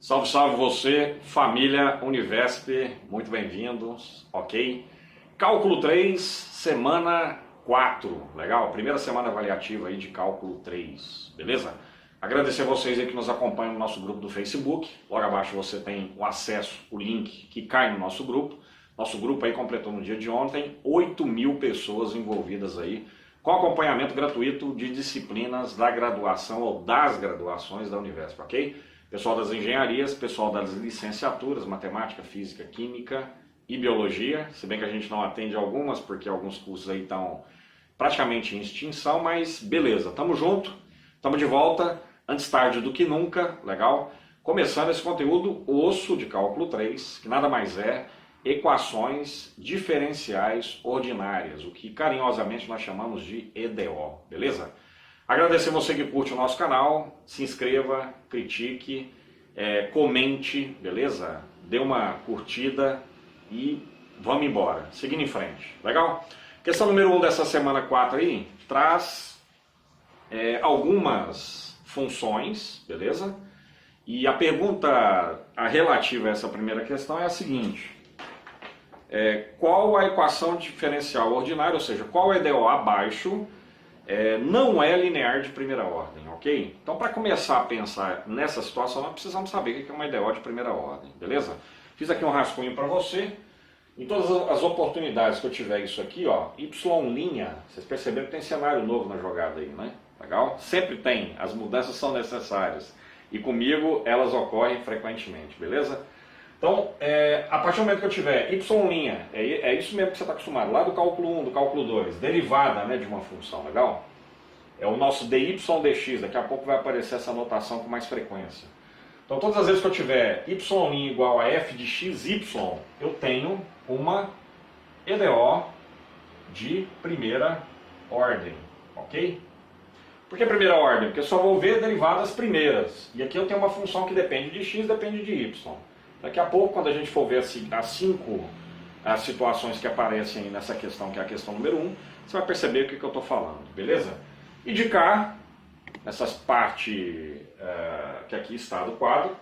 Salve, salve você, família Univesp, muito bem-vindos, ok? Cálculo 3, semana 4, legal? Primeira semana avaliativa aí de cálculo 3, beleza? Agradecer a vocês aí que nos acompanham no nosso grupo do Facebook, logo abaixo você tem o acesso, o link que cai no nosso grupo. Nosso grupo aí completou no dia de ontem 8.000 pessoas envolvidas aí com acompanhamento gratuito de disciplinas da graduação ou das graduações da Univesp, ok? Pessoal das engenharias, pessoal das licenciaturas, matemática, física, química e biologia, se bem que a gente não atende algumas, porque alguns cursos aí estão praticamente em extinção, mas beleza, tamo junto, tamo de volta, antes tarde do que nunca, legal? Começando esse conteúdo osso de cálculo 3, que nada mais é equações diferenciais ordinárias, o que carinhosamente nós chamamos de EDO, beleza? Agradecer você que curte o nosso canal, se inscreva, critique, comente, beleza? Dê uma curtida e vamos embora, seguindo em frente, legal? Questão número 1 dessa semana 4 aí, traz algumas funções, beleza? E a pergunta relativa a essa primeira questão é a seguinte: qual a equação diferencial ordinária, ou seja, qual é EDO abaixo, não é linear de primeira ordem, ok? Então, para começar a pensar nessa situação, nós precisamos saber o que é uma EDO de primeira ordem, beleza? Fiz aqui um rascunho para você. Em todas as oportunidades que eu tiver isso aqui, ó, Y', vocês perceberam que tem cenário novo na jogada aí, né? Legal? Sempre tem, as mudanças são necessárias. E comigo, elas ocorrem frequentemente, beleza? Então, a partir do momento que eu tiver Y', é isso mesmo que você está acostumado, lá do cálculo 1, do cálculo 2, derivada, né, de uma função, legal? É o nosso dy dx, daqui a pouco vai aparecer essa notação com mais frequência. Então, todas as vezes que eu tiver Y' igual a f de xy, eu tenho uma EDO de primeira ordem, ok? Por que primeira ordem? Porque eu só vou ver derivadas primeiras. E aqui eu tenho uma função que depende de x, depende de y. Daqui a pouco, quando a gente for ver as 5 situações que aparecem nessa questão, que é a questão número 1, você vai perceber o que eu estou falando, beleza? E de cá, nessas partes que aqui está do quadro,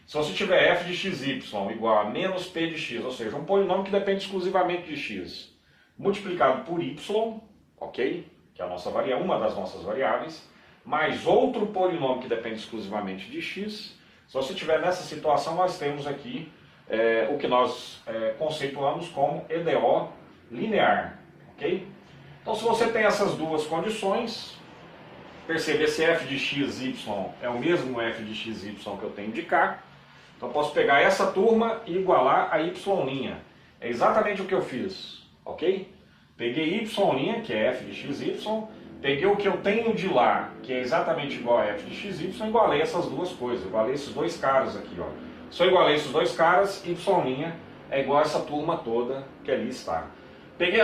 se você tiver f de xy igual a menos p de x, ou seja, um polinômio que depende exclusivamente de x, multiplicado por y, ok? Que é a nossa uma das nossas variáveis, mais outro polinômio que depende exclusivamente de x. Se você estiver nessa situação, nós temos aqui o que nós conceituamos como EDO linear, ok? Então, se você tem essas duas condições, perceber se f de xy é o mesmo f de xy que eu tenho de cá, então eu posso pegar essa turma e igualar a y'. É exatamente o que eu fiz, ok? Peguei y', que é f de xy, peguei o que eu tenho de lá, que é exatamente igual a f de xy, e igualei essas duas coisas, igualei esses dois caras aqui, ó. Se eu igualei esses dois caras, y' é igual a essa turma toda que ali está. Peguei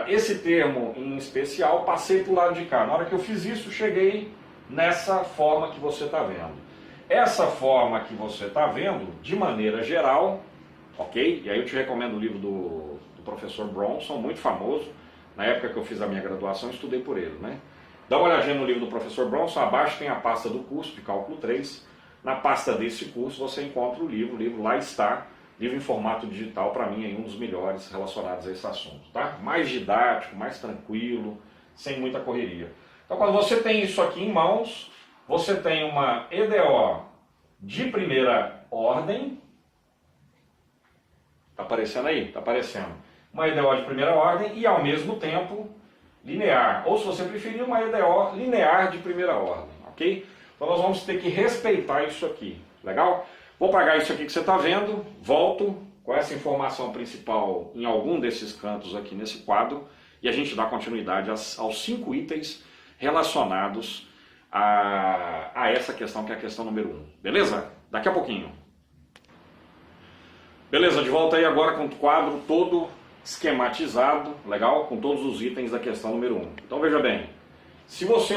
esse termo em especial, passei para o lado de cá. Na hora que eu fiz isso, cheguei nessa forma que você está vendo. Essa forma que você está vendo, de maneira geral, ok? E aí eu te recomendo o livro do professor Bronson, muito famoso. Na época que eu fiz a minha graduação, eu estudei por ele, né? Dá uma olhadinha no livro do professor Bronson, abaixo tem a pasta do curso de cálculo 3. Na pasta desse curso você encontra o livro lá está, livro em formato digital, para mim é um dos melhores relacionados a esse assunto, tá? Mais didático, mais tranquilo, sem muita correria. Então, quando você tem isso aqui em mãos, você tem uma EDO de primeira ordem. Tá aparecendo aí? Tá aparecendo. Uma EDO de primeira ordem e, ao mesmo tempo, linear. Ou, se você preferir, uma EDO linear de primeira ordem, ok? Então, nós vamos ter que respeitar isso aqui, legal? Vou apagar isso aqui que você está vendo, volto com essa informação principal em algum desses cantos aqui nesse quadro e a gente dá continuidade aos 5 itens relacionados a essa questão, que é a questão número 1. Beleza? Daqui a pouquinho. Beleza, de volta aí agora com o quadro todo esquematizado, legal? Com todos os itens da questão número 1. Então veja bem, se você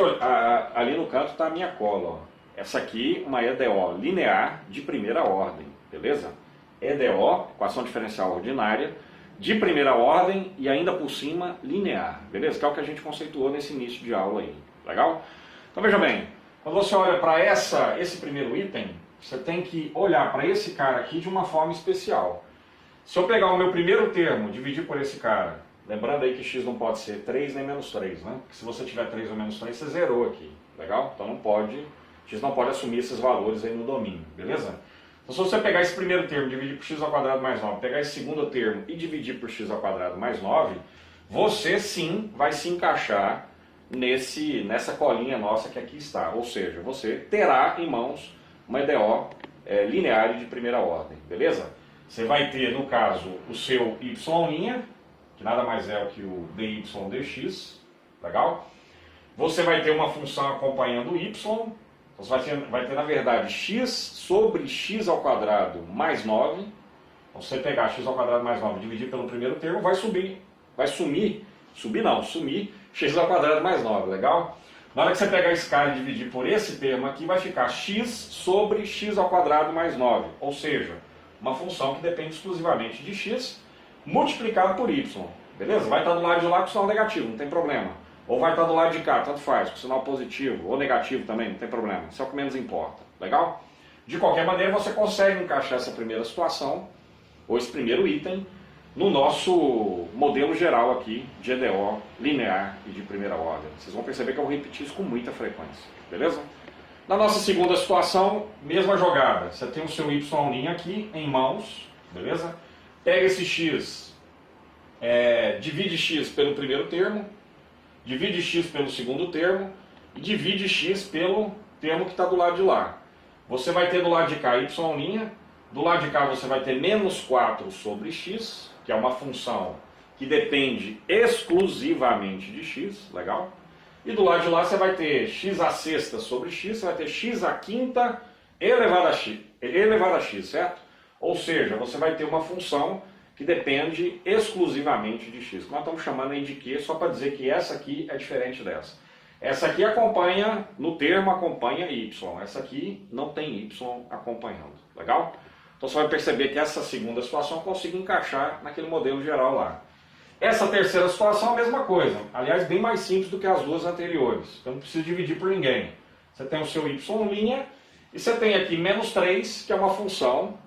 ali no canto está a minha cola, ó. Essa aqui, uma EDO linear de primeira ordem, beleza? EDO, equação diferencial ordinária, de primeira ordem e ainda por cima linear, beleza? Que é o que a gente conceituou nesse início de aula aí, legal? Então veja bem, quando você olha para esse primeiro item, você tem que olhar para esse cara aqui de uma forma especial. Se eu pegar o meu primeiro termo, dividir por esse cara, lembrando aí que x não pode ser 3 nem menos 3, né? Porque se você tiver 3 ou menos 3, você zerou aqui, legal? Então não pode, x não pode assumir esses valores aí no domínio, beleza? Então se você pegar esse primeiro termo, dividir por x ao quadrado mais 9, pegar esse segundo termo e dividir por x ao quadrado mais 9, você sim vai se encaixar nessa colinha nossa que aqui está. Ou seja, você terá em mãos uma EDO linear de primeira ordem, beleza? Você vai ter, no caso, o seu y', que nada mais é o que o dy dx, legal? Você vai ter uma função acompanhando o y, então você vai ter na verdade x sobre x ao quadrado mais 9. Então, se você pegar x ao quadrado mais 9 e dividir pelo primeiro termo, vai sumir x ao quadrado mais 9, legal? Na hora que você pegar esse cara e dividir por esse termo aqui, vai ficar x sobre x ao quadrado mais 9, ou seja, uma função que depende exclusivamente de x multiplicado por y, beleza? Vai estar do lado de lá com sinal negativo, não tem problema. Ou vai estar do lado de cá, tanto faz, com sinal positivo ou negativo também, não tem problema. Isso é o que menos importa, legal? De qualquer maneira, você consegue encaixar essa primeira situação, ou esse primeiro item, no nosso modelo geral aqui de EDO linear e de primeira ordem. Vocês vão perceber que eu vou repetir isso com muita frequência, beleza? Na nossa segunda situação, mesma jogada. Você tem o seu y' aqui em mãos, beleza? Pega esse x, divide x pelo primeiro termo, divide x pelo segundo termo e divide x pelo termo que está do lado de lá. Você vai ter do lado de cá y', do lado de cá você vai ter menos 4 sobre x, que é uma função que depende exclusivamente de x, legal? E do lado de lá você vai ter x à sexta sobre x, você vai ter x à quinta elevado a x, certo? Ou seja, você vai ter uma função que depende exclusivamente de x. Nós estamos chamando aí de Q, só para dizer que essa aqui é diferente dessa. Essa aqui acompanha, no termo acompanha y, essa aqui não tem y acompanhando, legal? Então você vai perceber que essa segunda situação eu consigo encaixar naquele modelo geral lá. Essa terceira situação é a mesma coisa, aliás bem mais simples do que as duas anteriores, então não precisa dividir por ninguém. Você tem o seu y' e você tem aqui menos 3, que é uma função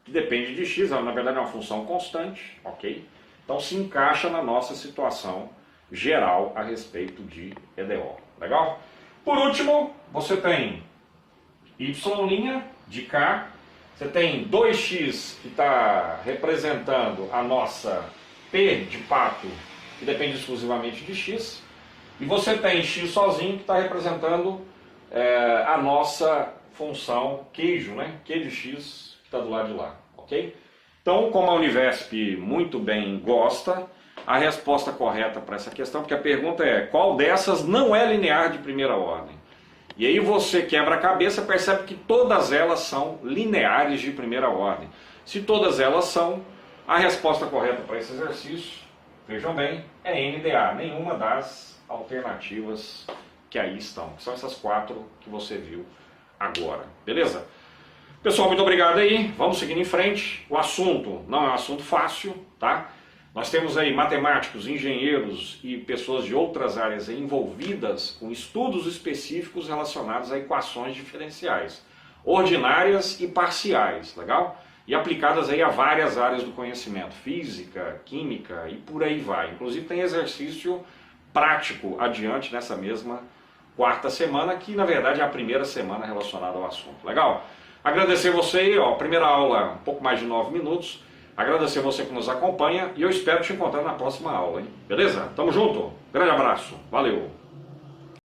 que depende de x, na verdade é uma função constante, ok? Então se encaixa na nossa situação geral a respeito de EDO, legal? Por último, você tem y' de K, você tem 2x que está representando a nossa P de pato, que depende exclusivamente de x, e você tem x sozinho que está representando a nossa função queijo, né? Q de x, que está do lado de lá, ok? Então, como a Univesp muito bem gosta, a resposta correta para essa questão, porque a pergunta é, qual dessas não é linear de primeira ordem? E aí você quebra a cabeça e percebe que todas elas são lineares de primeira ordem. Se todas elas são, a resposta correta para esse exercício, vejam bem, é NDA, nenhuma das alternativas que aí estão. São essas 4 que você viu agora, beleza? Pessoal, muito obrigado aí, vamos seguindo em frente. O assunto não é um assunto fácil, tá? Nós temos aí matemáticos, engenheiros e pessoas de outras áreas envolvidas com estudos específicos relacionados a equações diferenciais, ordinárias e parciais, legal? E aplicadas aí a várias áreas do conhecimento, física, química e por aí vai. Inclusive tem exercício prático adiante nessa mesma quarta semana, que na verdade é a primeira semana relacionada ao assunto, legal? Agradecer você aí, ó, primeira aula, um pouco mais de 9 minutos. Agradecer você que nos acompanha e eu espero te encontrar na próxima aula, hein? Beleza? Tamo junto? Grande abraço. Valeu!